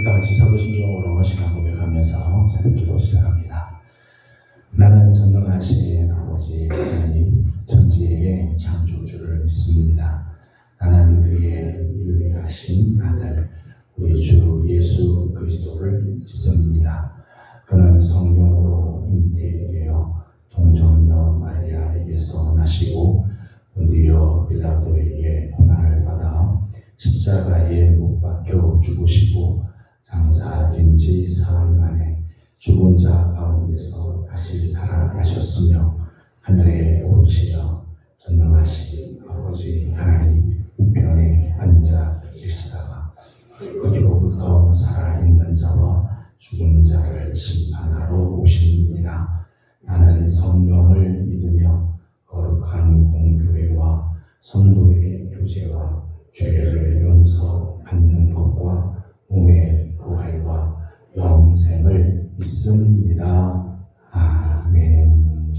다 같이 사도신경으로 신앙 고백하면서 새벽기도 시작합니다. 나는 전능하신 아버지 하나님 천지의 창조주를 믿습니다. 나는 그의 유일하신 아들 우리 주 예수 그리스도를 믿습니다. 그는 성령으로 잉태되어 동정녀 마리아에게서 나시고 본디오 빌라도에게 고난을 받아 십자가에 못 박혀 죽으시고 장사된 지 사흘 만에 죽은 자 가운데서 다시 살아나셨으며 하늘에 오르시어 전능하신 아버지 하나님 우편에 앉아 계시다가 거기로부터 살아있는 자와 죽은 자를 심판하러 오십니다. 나는 성령을 믿으며 거룩한 공교회와 성도의 교제와 죄를 용서받는 것과 몸의 부활과 영생을 믿습니다. 아멘.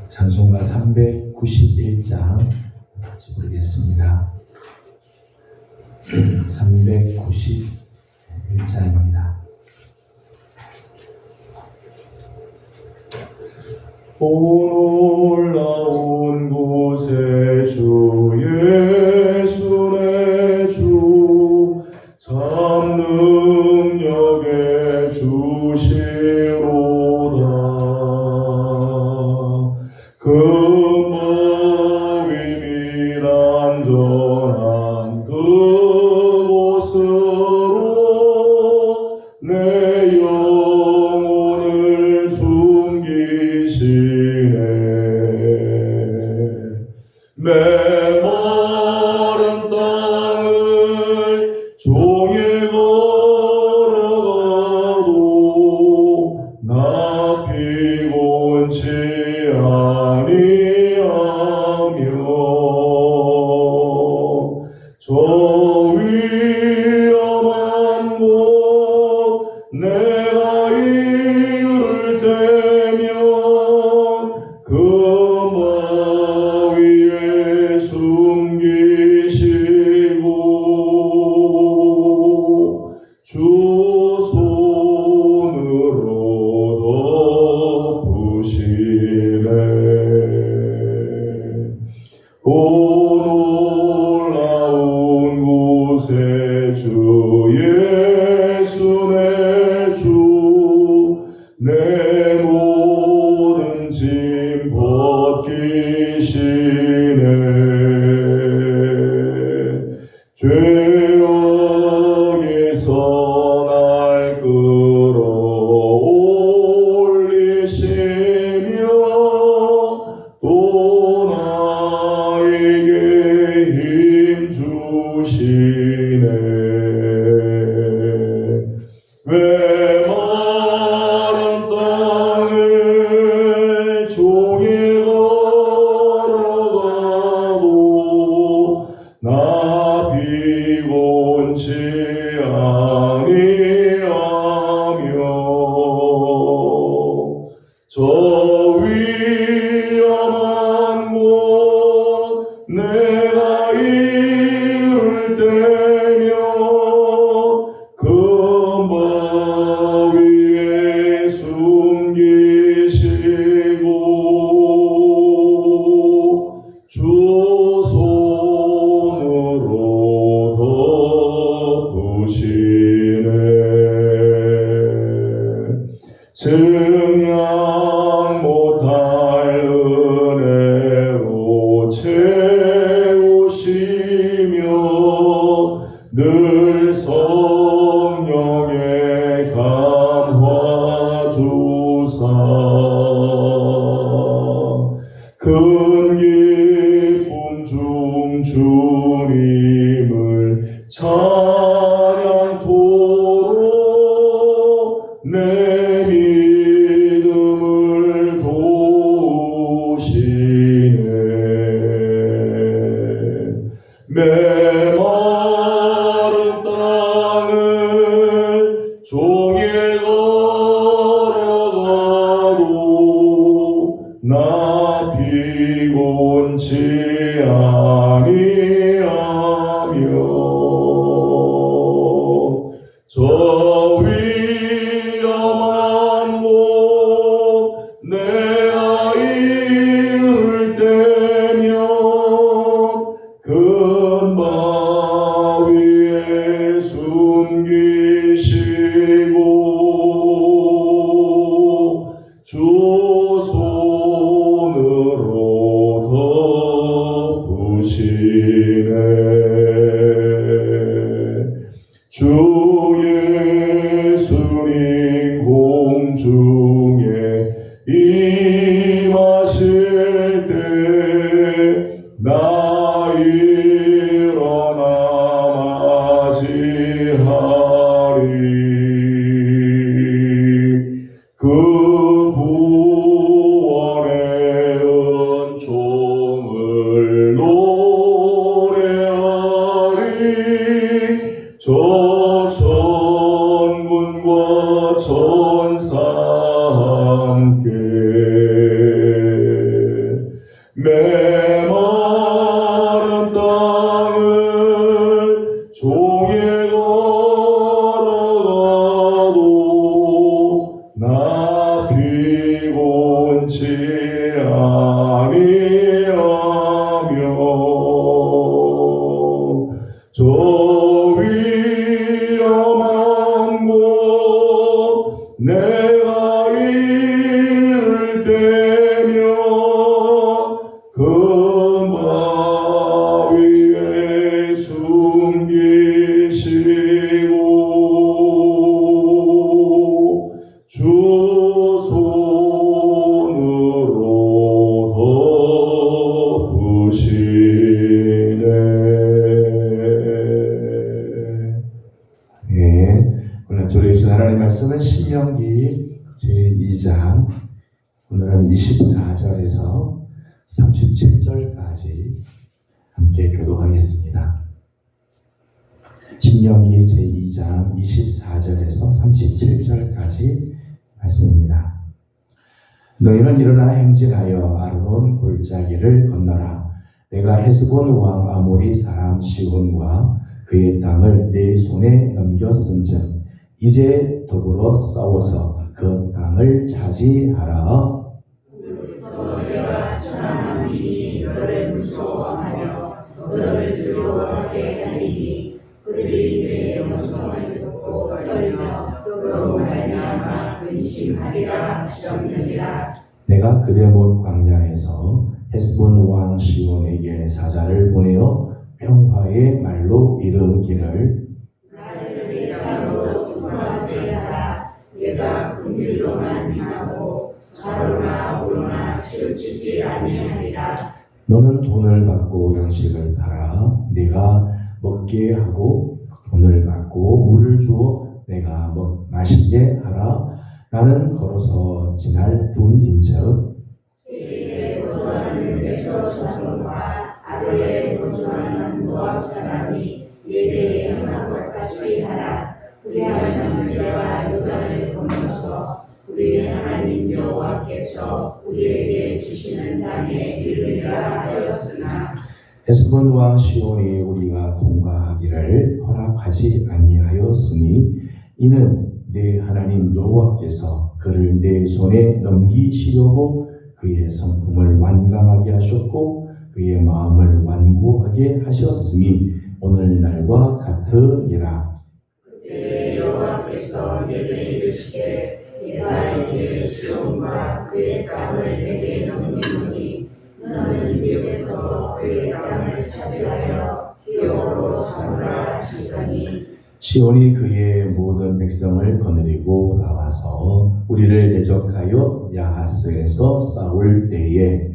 찬송가 391장 같이 부르겠습니다. 391장입니다. 오 놀라운 곳에 주 예수 내 주 참 능력의 주시로다. 금방위 미란전한 그곳으로 내 영혼을 숨기시네. 메마른 땅을 종일 걸어가도 나 피곤치 아니하며 저 위험한 곳 내가 이를 때면 금방 위에 숨기시고 주 손으로 덮으시네. 오 놀라운 곳에 주 예수 내 주 내 모든 짐 벗기시네. 죄악에서 날 끌어올리시며 또 나에게 힘 주시네. 메마른 땅을 종일 걸어가도 나 피곤치 아니하며 저 위험한 곳 내가 이를 때면 금방 위에 숨기시고 주 손으로 덮으시네. 증량 못할 은혜로 채우시며 늘 성령의 감화 주사 큰 기쁨 중 주님을 찬양토록 내 믿음을 도우시 피곤치 아니하며 저 위험한 몸 내가 이를 때면 큰 바위에 숨기시고 주 손으로 덮으시네. 주 예수님 공중에 임하실 때 나 일어나 맞이하리. 그 구원의 은총을 노래하리. 저 천군과 천사 함께 메마른 땅을 종일 걸어가도 나 피곤치 아니하며 저 위험한 곳 내가 이를 때면 큰 바위에 숨기시고 주 손으로 덮으시네. 네, 오늘 주신 하나님 말씀은 신명기 제2장 오늘은 24절에서 37절까지 함께 교독하겠습니다. 신명기 제2장 24절에서 37절까지 말씀입니다. 너희는 일어나 행진하여 아르논 골짜기를 건너라. 내가 헤스본 왕 아모리 사람 시온과 그의 땅을 내 손에 넘겼은즉 이제 더불어 싸워서 그 땅을 차지하라. 너희가 천한 민이 너를 무서워하며 너를 두려워하게 하리니 그들이 내 음성을 듣고 떨며 너로 말미암아 근심하리라 하셨느니라. 내가 그대못 광야에서 헤스본 왕 시온에게 사자를 보내어 평화의 말로 이르기를 나를 내 땅으로 돌아오게 하라. 내가 긍휼로만 행하고 좌로나 우로나 치우치지 아니하리라. 너는 돈을 받고 양식을 팔아 내가 먹게 하고 돈을 받고 물을 주어 내가 마시게 하라. 나는 걸어서 지날 분인즉 세일에 거주하는 에서 자손과 아래에 거주하는 모압 사람이 예배에 행한 것 같이 하라. 그리하면 내가 요단을 건너서 우리 하나님 여호와께서 우리에게 주시는 땅에 이르리라 하였으나 헤스본 왕 시온이 우리가 통과하기를 허락하지 아니하였으니 이는 내 하나님 여호와께서 그를 내 손에 넘기시려고 그의 성품을 완강하게 하셨고 그의 마음을 완고하게 하셨으니 오늘날과 같으니라. 그때 여호와께서 내게 이르시되 내가 이제 시온과 그의 땅을 내게 넘기노니 너는 이제부터 그의 땅을 차지하여 기업으로 삼으라 하시더니 시온이 그의 모든 백성을 거느리고 나와서 우리를 대적하여 야하스에서 싸울 때에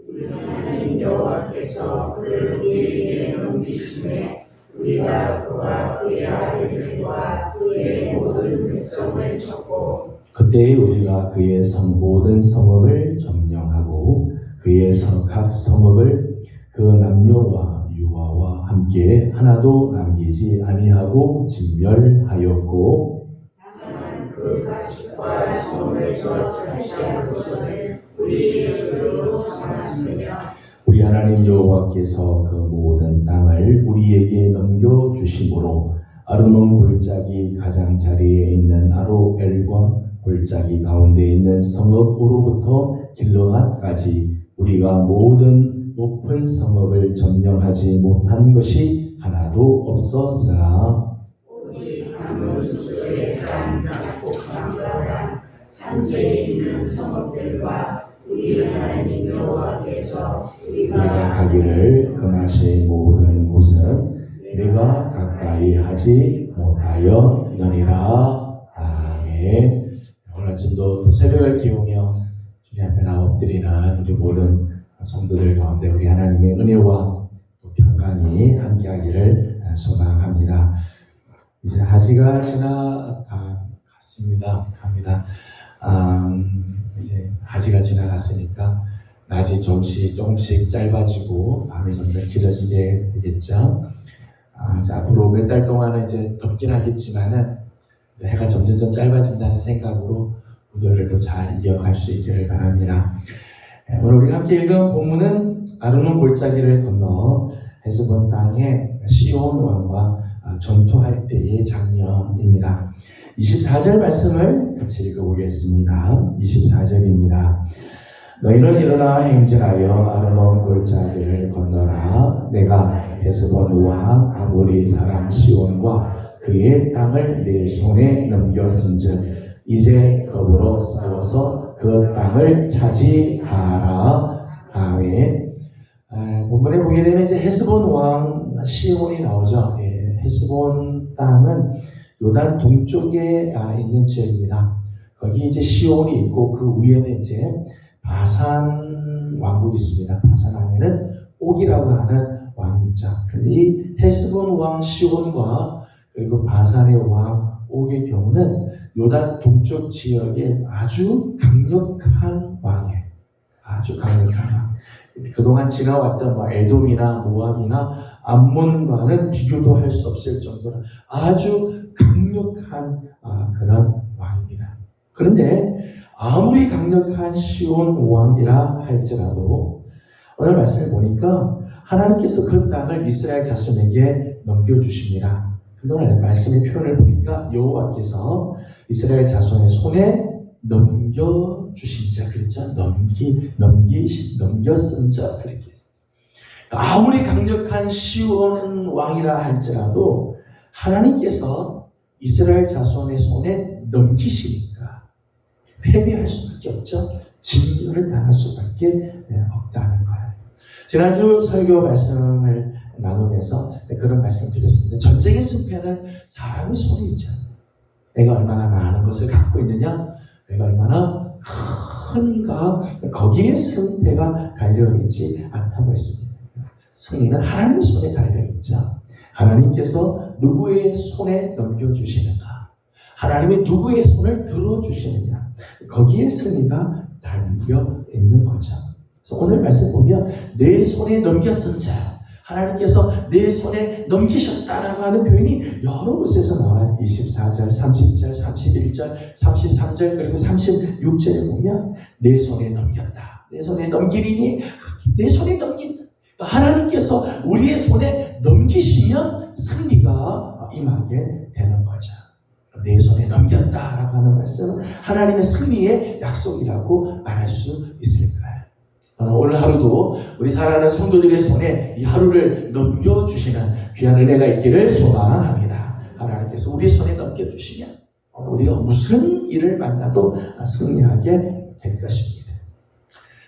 우리 하나님 여호와께서 그를 우리에게 넘기시매 우리가 그와 그의 아들들과 그의 모든 백성을 쳤고 그때 우리가 그의 모든 성읍을 점령하고 그의 각 성읍을 그 남녀와 유아와 함께 하나도 남기지 아니하고 진멸하였고 다만 그 가축과 성읍에서 차지하고서는 우리의 것으로 삼았으며 우리 하나님 여호와께서 그 모든 땅을 우리에게 넘겨주심으로 아르논 골짜기 가장자리에 있는 아로엘과 골짜기 가운데 있는 성읍으로부터 길르앗까지 우리가 모든 높은 성읍을 점령하지 못한 것이 하나도 없었으나 오직 아몬수의 땅 작고 강가간 산지에 있는 성읍들과 우리 하나님 여호와께서 내가 우리가 가기를 금하신 모든 곳은 내가 가까이 하지 못하였느니라. 아멘. 오늘 아침도 또 새벽을 기우며 주님 앞에 나 엎드리는 우리 모든 성도들 가운데 우리 하나님의 은혜와 또 평강이 함께하기를 소망합니다. 이제 하지가 지나갔습니다. 갑니다. 이제 하지가 지나갔으니까 낮이 조금씩 짧아지고 밤이 좀 더 길어지게 되겠죠. 이제 앞으로 몇 달 동안은 이제 덥긴 하겠지만은 해가 점점 짧아진다는 생각으로 무더위를 또 잘 이겨갈 수 있기를 바랍니다. 오늘 우리 함께 읽은 본문은 아르논 골짜기를 건너 헤스본 땅의 시온 왕과 전투할 때의 장면입니다. 24절 말씀을 같이 읽어보겠습니다. 24절입니다. 너희는 일어나 행진하여 아르논 골짜기를 건너라. 내가 헤스본 왕 아모리 사람 시온과 그의 땅을 내 손에 넘겼은즉 이제 더불어 싸워서 그 땅을 차지하라. 아멘. 본문에 보게 되면 이제 헤스본 왕 시온이 나오죠. 헤스본 땅은 요단 동쪽에 있는 지역입니다. 거기 이제 시온이 있고 그 위에는 이제 바산 왕국이 있습니다. 바산 안에는 옥이라고 하는 왕이 있죠. 근데 이 헤스본 왕 시온과 그리고 바산의 왕 옥의 경우는 요단 동쪽 지역에 아주 강력한 왕이에요. 아주 강력한 왕. 그동안 지나왔던 에돔이나 모압이나 암몬과는 비교도 할 수 없을 정도로 아주 강력한 그런 왕입니다. 그런데 아무리 강력한 시온 왕이라 할지라도 오늘 말씀을 보니까 하나님께서 그 땅을 이스라엘 자손에게 넘겨주십니다. 그동안 말씀의 표현을 보니까 여호와께서 이스라엘 자손의 손에 넘겨주신 자 그랬죠. 넘겼은 자 그렇게 했어요. 아무리 강력한 시온 왕이라 할지라도 하나님께서 이스라엘 자손의 손에 넘기시니까 패배할 수밖에 없죠. 진멸을 당할 수밖에 없다는 거예요. 지난주 설교 말씀을 나누면서 그런 말씀 드렸습니다. 전쟁의 승패는 사람의 손에 있잖아요. 내가 얼마나 많은 것을 갖고 있느냐, 내가 얼마나 큰가, 거기에 승패가 달려있지 않다고 했습니다. 승리는 하나님의 손에 달려있죠. 하나님께서 누구의 손에 넘겨주시는가, 하나님이 누구의 손을 들어주시느냐, 거기에 승리가 달려있는 거죠. 그래서 오늘 말씀 보면 내 손에 넘겼은 자, 하나님께서 내 손에 넘기셨다라고 하는 표현이 여러 곳에서 나와요. 24절, 30절, 31절, 33절 그리고 36절에 보면 내 손에 넘겼다. 내 손에 넘기리니 내 손에 넘긴다. 하나님께서 우리의 손에 넘기시면 승리가 임하게 되는 거죠. 내 손에 넘겼다라고 하는 말씀은 하나님의 승리의 약속이라고 말할 수 있을 거예요. 오늘 하루도 우리 사랑하는 성도들의 손에 이 하루를 넘겨주시는 귀한 은혜가 있기를 소망합니다. 하나님께서 우리 손에 넘겨주시면 우리가 무슨 일을 만나도 승리하게 될 것입니다.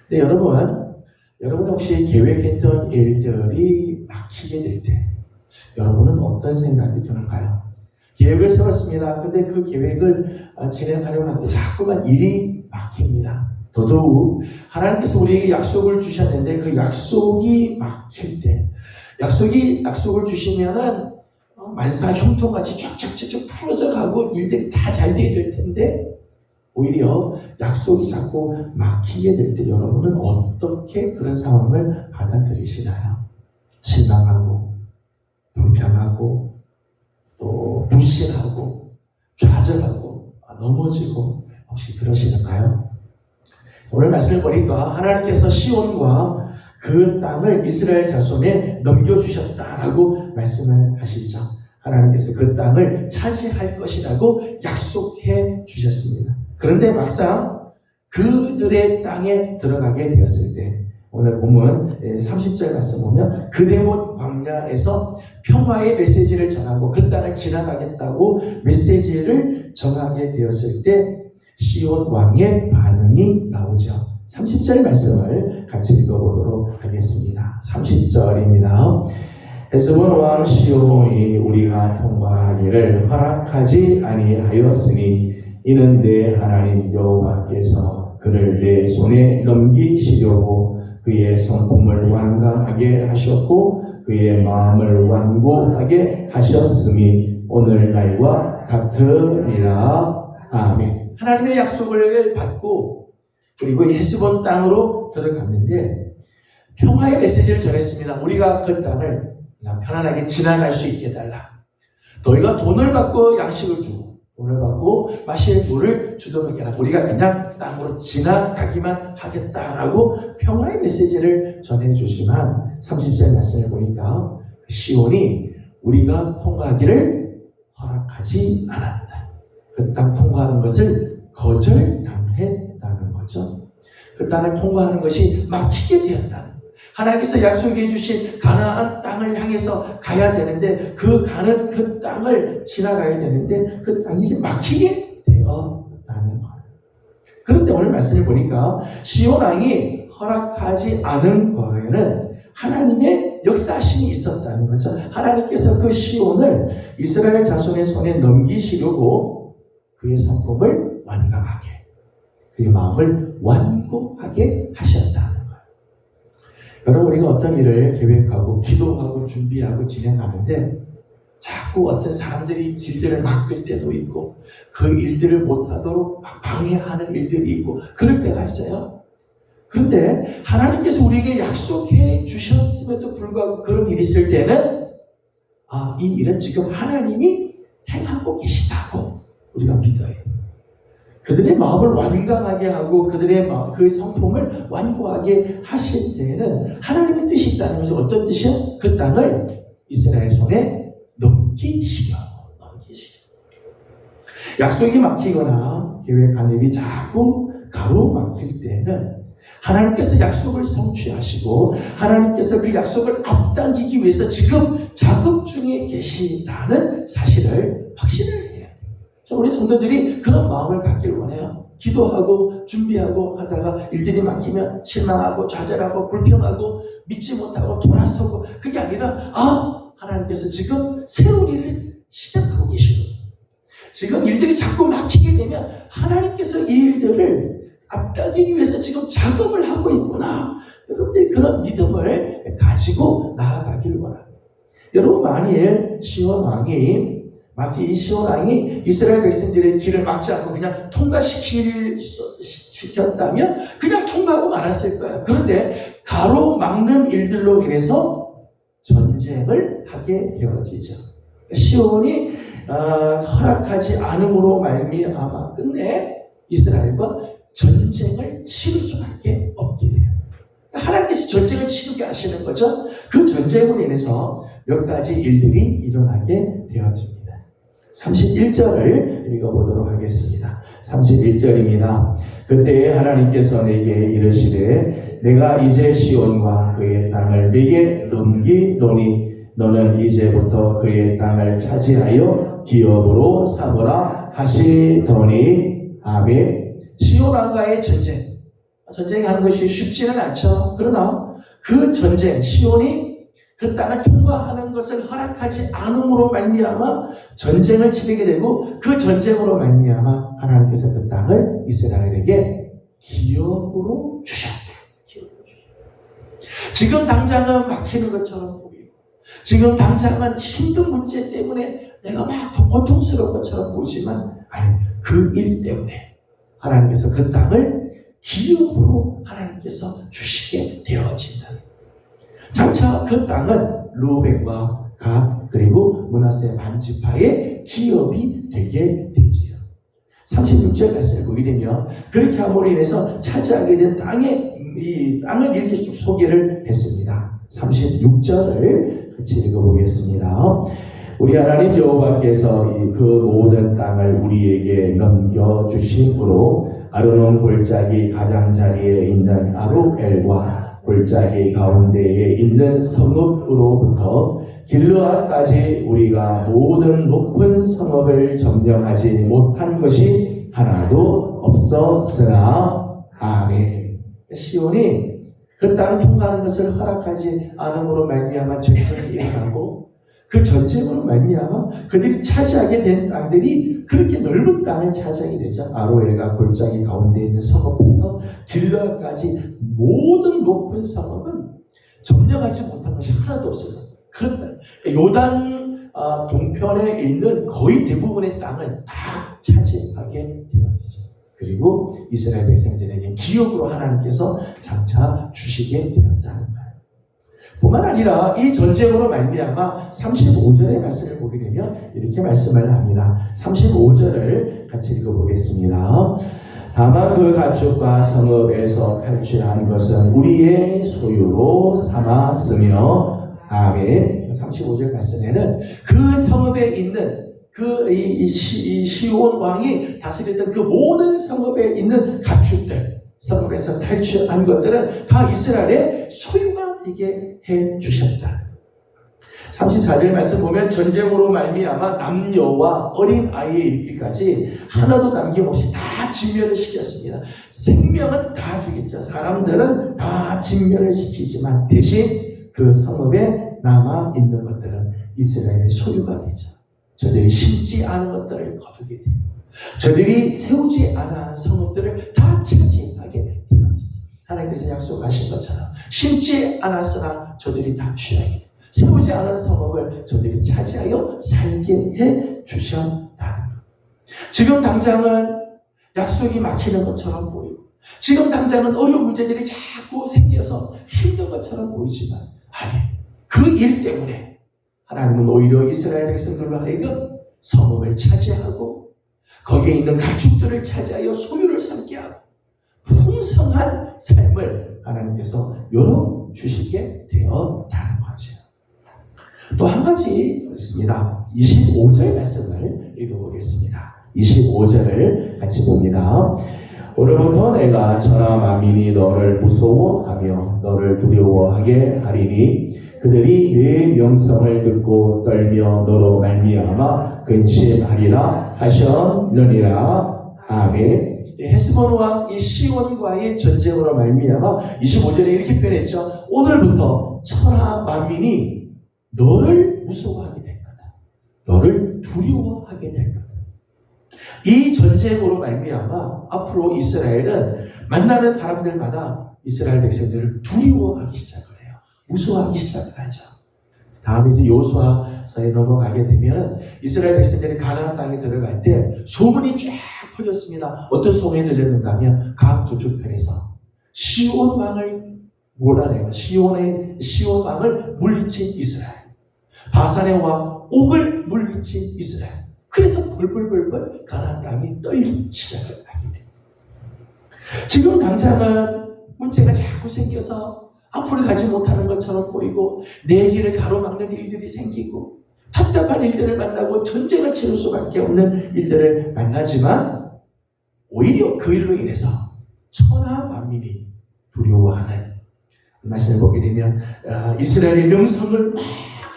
네, 여러분 혹시 계획했던 일들이 막히게 될 때 여러분은 어떤 생각이 드는가요? 계획을 세웠습니다. 근데 그 계획을 진행하려고 하는데 자꾸만 일이 막힙니다. 더더욱 하나님께서 우리에게 약속을 주셨는데 그 약속이 막힐 때, 약속을 주시면은 만사 형통같이 쫙쫙쫙 풀어져 가고 일들이 다 잘 되게 될 텐데 오히려 약속이 자꾸 막히게 될 때 여러분은 어떻게 그런 상황을 받아들이시나요? 실망하고 불평하고 또 불신하고 좌절하고 넘어지고 혹시 그러시는가요? 오늘 말씀을 보니까 하나님께서 시온과 그 땅을 이스라엘 자손에 넘겨주셨다라고 말씀을 하시죠. 하나님께서 그 땅을 차지할 것이라고 약속해 주셨습니다. 그런데 막상 그들의 땅에 들어가게 되었을 때, 오늘 본문 30절 말씀 보면 그대못 광야에서 평화의 메시지를 전하고 그 땅을 지나가겠다고 메시지를 전하게 되었을 때 시온 왕의 반응이 나오죠. 30절 말씀을 같이 읽어보도록 하겠습니다. 30절입니다. 헤스본 왕 시온이 우리가 통과하기를 허락하지 아니하였으니 이는 내 하나님 여호와께서 그를 내 손에 넘기시려고 그의 성품을 완강하게 하셨고 그의 마음을 완고하게 하셨음이 오늘날과 같으리라. 아멘. 하나님의 약속을 받고 그리고 헤스본 땅으로 들어갔는데 평화의 메시지를 전했습니다. 우리가 그 땅을 그냥 편안하게 지나갈 수 있게 해달라. 너희가 돈을 받고 양식을 주고 돈을 받고 마실 물을 주도록 해라. 우리가 그냥 땅으로 지나가기만 하겠다라고 평화의 메시지를 전해주지만 30절 말씀을 보니까 시온이 우리가 통과하기를 허락하지 않았다. 그 땅 통과하는 것을 거절당했다는 거죠. 그 땅을 통과하는 것이 막히게 되었다. 하나님께서 약속해 주신 가나안 땅을 향해서 가야 되는데 가는 그 땅을 지나가야 되는데 그 땅이 이제 막히게 되었다는 거예요. 그런데 오늘 말씀을 보니까 시온 왕이 허락하지 않은 거에는 하나님의 역사심이 있었다는 거죠. 하나님께서 그 시온을 이스라엘 자손의 손에 넘기시려고 그의 성품을 완강하게, 그의 마음을 완고하게 하셨다는 거예요. 여러분, 우리가 어떤 일을 계획하고 기도하고 준비하고 진행하는데 자꾸 어떤 사람들이 일들을 막을 때도 있고 그 일들을 못하도록 방해하는 일들이 있고 그럴 때가 있어요. 그런데 하나님께서 우리에게 약속해 주셨음에도 불구하고 그런 일이 있을 때는 이 일은 지금 하나님이 행하고 계시다고 우리가 믿어요. 그들의 마음을 완강하게 하고 그들의 그 성품을 완고하게 하실 때에는 하나님의 뜻이 있다는 것은 어떤 뜻이요? 그 땅을 이스라엘 손에 넘기시려고. 약속이 막히거나 계획한 일이 자꾸 가로막힐 때는 하나님께서 약속을 성취하시고 하나님께서 그 약속을 앞당기기 위해서 지금 작업 중에 계시다는 사실을 확신을 해야 돼요. 우리 성도들이 그런 마음을 갖기를 원해요. 기도하고 준비하고 하다가 일들이 막히면 실망하고 좌절하고 불평하고 믿지 못하고 돌아서고, 그게 아니라 하나님께서 지금 새로운 일을 시작하고 계시고 지금 일들이 자꾸 막히게 되면 하나님께서 이 일들을 앞당기기 위해서 지금 작업을 하고 있구나. 여러분들이 그런 믿음을 가지고 나아가기를 원합니다. 여러분, 만일 시온 왕이 이스라엘 백성들의 길을 막지 않고 그냥 통과시켰다면 그냥 통과하고 말았을 거예요. 그런데 가로막는 일들로 인해서 전쟁을 하게 되어지죠. 시온이 허락하지 않음으로 말미암아 끝내 이스라엘과 전쟁을 치를 수밖에 없게 돼요. 하나님께서 전쟁을 치르게 하시는 거죠. 그 전쟁으로 인해서 몇 가지 일들이 일어나게 되어집니다. 31절을 읽어보도록 하겠습니다. 31절입니다. 그때 하나님께서 내게 이르시되 내가 이제 시온과 그의 땅을 네게 넘기노니 너는 이제부터 그의 땅을 차지하여 기업으로 삼으라 하시더니. 아멘. 시온 왕과의 전쟁하는 것이 쉽지는 않죠. 그러나 그 전쟁, 시온이 그 땅을 통과하는 것을 허락하지 않음으로 말미암아 전쟁을 치르게 되고 그 전쟁으로 말미암아 하나님께서 그 땅을 이스라엘에게 기업으로 주셨다. 지금 당장은 막히는 것처럼 보이고 지금 당장은 힘든 문제 때문에 내가 막 고통스러운 것처럼 보이지만 아니, 그 일 때문에 하나님께서 그 땅을 기업으로 하나님께서 주시게 되어진다. 장차 그 땅은 루벤과 갓 그리고 므낫세 반지파의 기업이 되게 되지요. 36절 말씀을 보게 되면 그렇게 함으로 인해서 차지하게 된 이 땅을 이렇게 쭉 소개를 했습니다. 36절을 같이 읽어보겠습니다. 우리 하나님 여호와께서 그 모든 땅을 우리에게 넘겨주심으로 아르논 골짜기 가장자리에 있는 아루엘과 골짜기 가운데에 있는 성읍으로부터 길르앗까지 우리가 모든 높은 성읍을 점령하지 못한 것이 하나도 없었으나 아멘. 시온이 그 땅을 통과하는 것을 허락하지 않음으로 말미암아 전쟁이 일어나고 그 전쟁으로 말미암아 그들이 차지하게 된 땅들이 그렇게 넓은 땅을 차지하게 되죠. 아로엘과 골짜기 가운데 있는 성읍부터 길르앗까지 모든 높은 성읍은 점령하지 못한 것이 하나도 없어요. 그 요단 동편에 있는 거의 대부분의 땅을 다 차지하게 되어지죠. 그리고 이스라엘 백성들에게 기업으로 하나님께서 장차 주시게 되었다는 거예요. 뿐만 아니라 이 전쟁으로 말미암아 35절의 말씀을 보게 되면 이렇게 말씀을 합니다. 35절을 같이 읽어보겠습니다. 다만 그 가축과 성읍에서 탈취한 것은 우리의 소유로 삼았으며 아멘. 35절 말씀에는 그 성읍에 있는 이 시온 왕이 다스렸던 그 모든 성읍에 있는 가축들, 성읍에서 탈취한 것들은 다 이스라엘의 소유가 되게 해 주셨다. 34절 말씀 보면 전쟁으로 말미암아 남녀와 어린 아이에 이르기까지 하나도 남김없이 다 진멸을 시켰습니다. 생명은 다 죽였죠. 사람들은 다 진멸을 시키지만 대신 그 성읍에 남아 있는 것들은 이스라엘의 소유가 되죠. 저들이 심지 않은 것들을 거두게 되고 저들이 세우지 않은 성읍들을 다 차지하게 되어지죠. 하나님께서 약속하신 것처럼 심지 않았으나 저들이 다 취하게, 세우지 않은 성읍을 저들이 차지하여 살게 해 주셨다는 것. 지금 당장은 약속이 막히는 것처럼 보이고 지금 당장은 어려운 문제들이 자꾸 생겨서 힘든 것처럼 보이지만 아니, 그 일 때문에 하나님은 오히려 이스라엘 백성들로 하여금 성읍을 차지하고 거기에 있는 가축들을 차지하여 소유를 삼게 하고 풍성한 삶을 하나님께서 열어주시게 되었다는 거죠. 또 한 가지 있습니다. 25절 말씀을 읽어보겠습니다. 25절을 같이 봅니다. 오늘부터 내가 천하 만민이 너를 무서워하며 너를 두려워하게 하리니 그들이 내 명성을 듣고 떨며 너로 말미암아 근심하리라 하셨느니라. 아멘. 헤스본 왕 이 시온과의 전쟁으로 말미암아 25절에 이렇게 표현했죠. 오늘부터 천하 만민이 너를 무서워하게 될 거다. 너를 두려워하게 될 거다. 이 전쟁으로 말미암아 앞으로 이스라엘은 만나는 사람들마다 이스라엘 백성들을 두려워하기 시작을 해요. 무서워하기 시작을 하죠. 다음에 이제 여호수아서에 넘어가게 되면 이스라엘 백성들이 가나안 땅에 들어갈 때 소문이 쫙 퍼졌습니다. 어떤 소문이 들렸는가 하면 각 저축편에서 시온 왕을 몰아내고 시온 왕을 물리친 이스라엘, 바산의 왕 옥을 물리친 이스라엘. 그래서 벌벌벌벌 가나안 땅이 떨리기 시작을 하게 됩니다. 지금 당장은 문제가 자꾸 생겨서 앞으로 가지 못하는 것처럼 보이고 내 길을 가로막는 일들이 생기고 답답한 일들을 만나고 전쟁을 치를 수밖에 없는 일들을 만나지만 오히려 그 일로 인해서 천하 만민이 두려워하는 말씀을 보게 되면 이스라엘의 명성을 막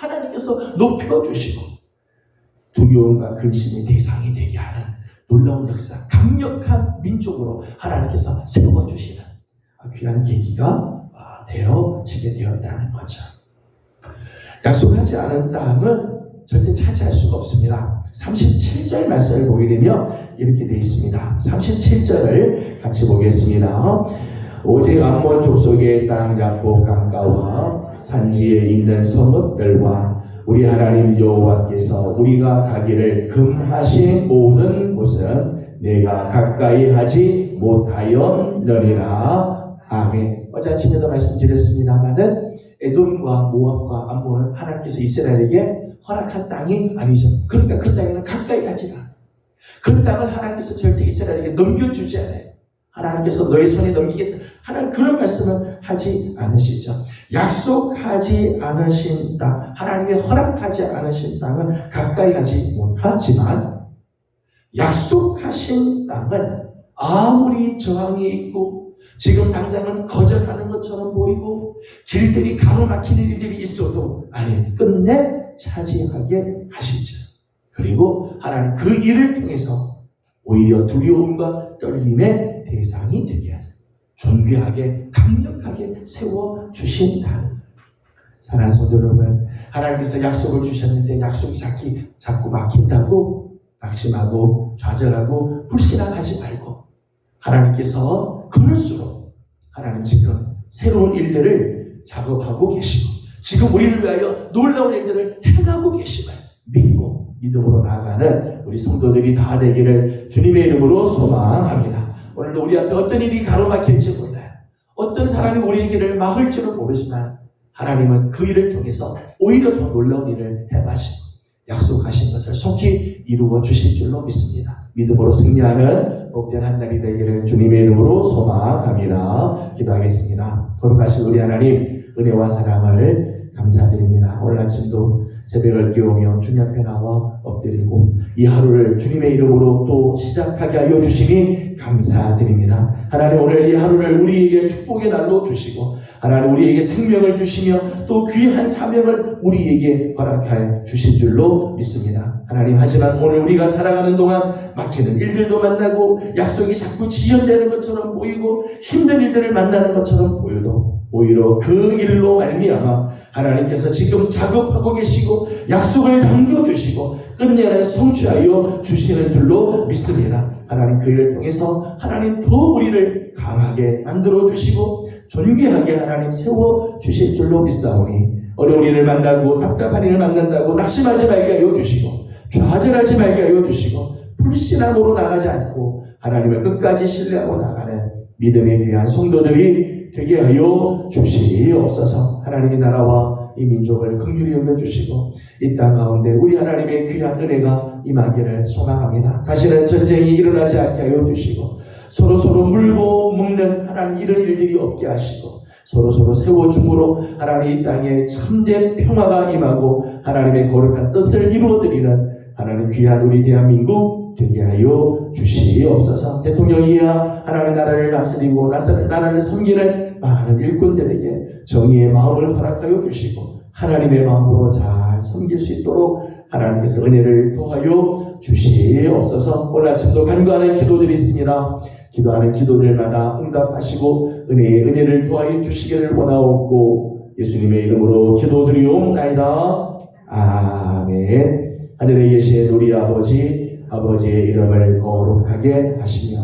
하나님께서 높여주시고 두려움과 근심의 대상이 되게 하는 놀라운 역사, 강력한 민족으로 하나님께서 세워주시는 귀한 계기가 되어지게 되었다는 거죠. 약속하지 않은 땅은 절대 차지할 수가 없습니다. 37절 말씀을 보게 되면 이렇게 되어 있습니다. 37절을 같이 보겠습니다. 오직 암몬 족속의 땅 야곱 강가와 산지에 있는 성읍들과 우리 하나님 여호와께서 우리가 가기를 금하신 모든 곳은 내가 가까이 하지 못하였느니라. 아멘. 어제 아침에도 말씀드렸습니다만은 에돔과 모압과 암몬은 하나님께서 이스라엘에게 허락한 땅이 아니죠. 그러니까 그 땅에는 가까이 가지 않아요. 그 땅을 하나님께서 절대 이스라엘에게 넘겨주지 않아요. 하나님께서 너의 손에 넘기겠다. 하나님 그런 말씀을 하지 않으시죠. 약속하지 않으신 땅, 하나님이 허락하지 않으신 땅은 가까이 가지 못하지만 약속하신 땅은 아무리 저항이 있고 지금 당장은 거절하는 것처럼 보이고 길들이 가로막히는 일들이 있어도 아니 끝내 차지하게 하시죠. 그리고 하나님 그 일을 통해서 오히려 두려움과 떨림의 대상이 되게 하세요. 존귀하게 강력하게 세워주신다. 사랑하는 성도 여러분, 하나님께서 약속을 주셨는데 약속이 자꾸 막힌다고 낙심하고 좌절하고 불신앙하지 말고 하나님께서 그럴수록 하나님 지금 새로운 일들을 작업하고 계시고 지금 우리를 위하여 놀라운 일들을 행하고 계심을 믿고 믿음으로 나아가는 우리 성도들이 다 되기를 주님의 이름으로 소망합니다. 오늘도 우리 앞에 어떤 일이 가로막힐지 몰라요. 어떤 사람이 우리의 길을 막을지는 모르지만 하나님은 그 일을 통해서 오히려 더 놀라운 일을 행하시고 약속하신 것을 속히 이루어 주실 줄로 믿습니다. 믿음으로 승리하는 복된 한 날이 되기를 주님의 이름으로 소망합니다. 기도하겠습니다. 거룩하신 우리 하나님 은혜와 사랑을 감사드립니다. 오늘 아침도 새벽을 깨우며 주님 앞에 나와 엎드리고 이 하루를 주님의 이름으로 또 시작하게 하여 주시니 감사드립니다. 하나님 오늘 이 하루를 우리에게 축복의 날로 주시고 하나님 우리에게 생명을 주시며 또 귀한 사명을 우리에게 허락하여 주신 줄로 믿습니다. 하나님 하지만 오늘 우리가 살아가는 동안 막히는 일들도 만나고 약속이 자꾸 지연되는 것처럼 보이고 힘든 일들을 만나는 것처럼 보여도 오히려 그 일로 말미암아 하나님께서 지금 작업하고 계시고 약속을 당겨주시고 끝내는 성취하여 주시는 줄로 믿습니다. 하나님 그 일을 통해서 하나님 더 우리를 강하게 만들어 주시고 존귀하게 하나님 세워주실 줄로 믿사오니 어려운 일을 만나고 답답한 일을 만난다고 낙심하지 말게 하여 주시고 좌절하지 말게 하여 주시고 불신앙으로 나가지 않고 하나님을 끝까지 신뢰하고 나가는 믿음의 귀한 성도들이 되게 하여 주시옵소서. 하나님의 나라와 이 민족을 긍휼히 여겨주시고 이 땅 가운데 우리 하나님의 귀한 은혜가 임하기를 소망합니다. 다시는 전쟁이 일어나지 않게 하여 주시고 서로 물고 먹는 하나님 이런 일들이 없게 하시고 서로 세워줌으로 하나님 이 땅에 참된 평화가 임하고 하나님의 거룩한 뜻을 이루어드리는 하나님 귀한 우리 대한민국 되게 하여 주시옵소서. 대통령이야 하나님 나라를 다스리고 나라를 섬기는 많은 일꾼들에게 정의의 마음을 허락하여 주시고 하나님의 마음으로 잘 섬길 수 있도록 하나님께서 은혜를 더하여 주시옵소서. 오늘 아침도 간구하는 기도들이 있습니다. 기도하는 기도들마다 응답하시고 은혜를 더하여 주시기를 원하옵고 예수님의 이름으로 기도드리옵나이다. 아멘. 하늘에 계신 우리 아버지의 이름을 거룩하게 하시며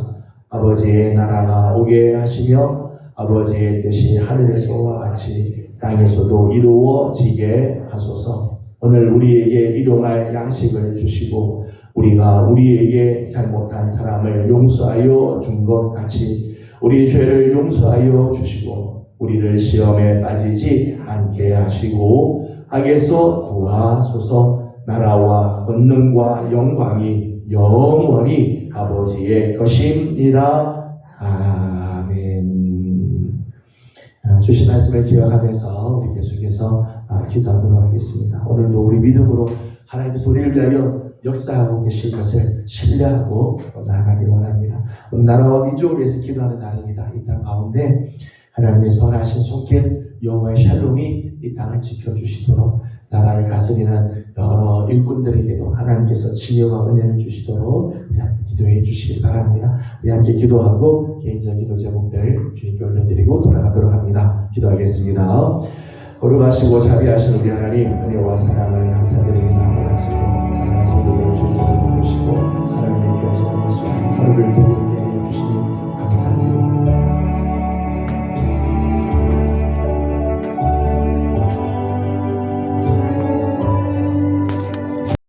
아버지의 나라가 오게 하시며 아버지의 뜻이 하늘에서와 같이 땅에서도 이루어지게 하소서. 오늘 우리에게 일용할 양식을 주시고 우리가 우리에게 잘못한 사람을 용서하여 준 것 같이 우리의 죄를 용서하여 주시고 우리를 시험에 빠지지 않게 하시고 악에서 구하소서. 나라와 권능과 영광이 영원히 아버지의 것입니다. 아멘. 주신 말씀을 기억하면서 우리 계속해서 기도하도록 하겠습니다. 오늘도 우리 믿음으로 하나님께서 우리를 위하여 역사하고 계실 것을 신뢰하고 나아가기 원합니다. 오늘 나라와 민족을 위해서 기도하는 날입니다. 이 땅 가운데 하나님의 선하신 손길 여호와의 샬롬이 이 땅을 지켜주시도록 나라를 다스리는 여러 일꾼들에게도 하나님께서 지혜와 은혜를 주시도록 우리 함께 기도해 주시기 바랍니다. 우리 함께 기도하고 개인적 기도 제목들 주님께 올려드리고 돌아가도록 합니다. 기도하겠습니다. 거룩하시고 자비하신 우리 하나님 은혜와 사랑을 감사드립니다. 하시고 사랑하는 성도들 주님을 모시고 하나님의 귀하신 하루를